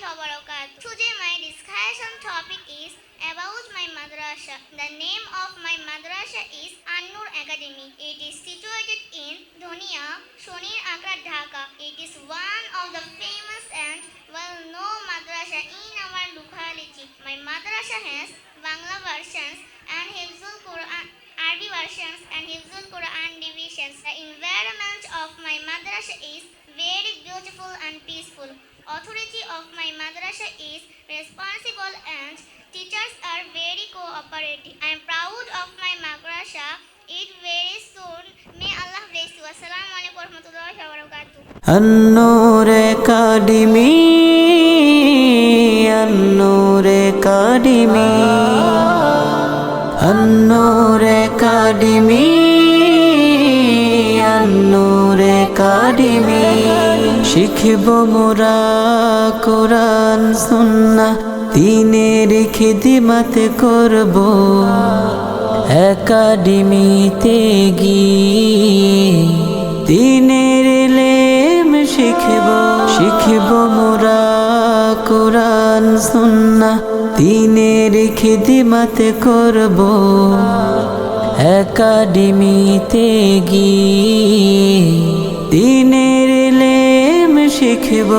wabarakatuh. Today my discussion topic is about my madrasa. The name of my madrasa is An-Nur Academy. It is situated in Dhania, Shonir Akra, Dhaka. It is one of the famous and well-known madrasa in our locality. My madrasa has Bangla versions and Hifzul Quran, Arabic versions and Hifzul Quran divisions. The environment of my madrasa is very beautiful and peaceful. Authority of my madrasa is responsible and teachers are very cooperative. I am proud of my madrasa. It very soon. May Allah bless you. Assalamu alaikum warahmatullahi wabarakatuh. An-Nur Academy, An-Nur Academy, An-Nur Academy, An-Nur Academy. শিখবো মোরা কোরআন সুন্নাহ, দ্বীনের খিদমত করব, একাডেমিতে গিয়ে দ্বীনের ইলম শিখবো মোরা কোরআন সুন্নাহ, দ্বীনের খিদমত করব, একাডেমিতে গিয়ে দ্বীনের ইলম শিখব।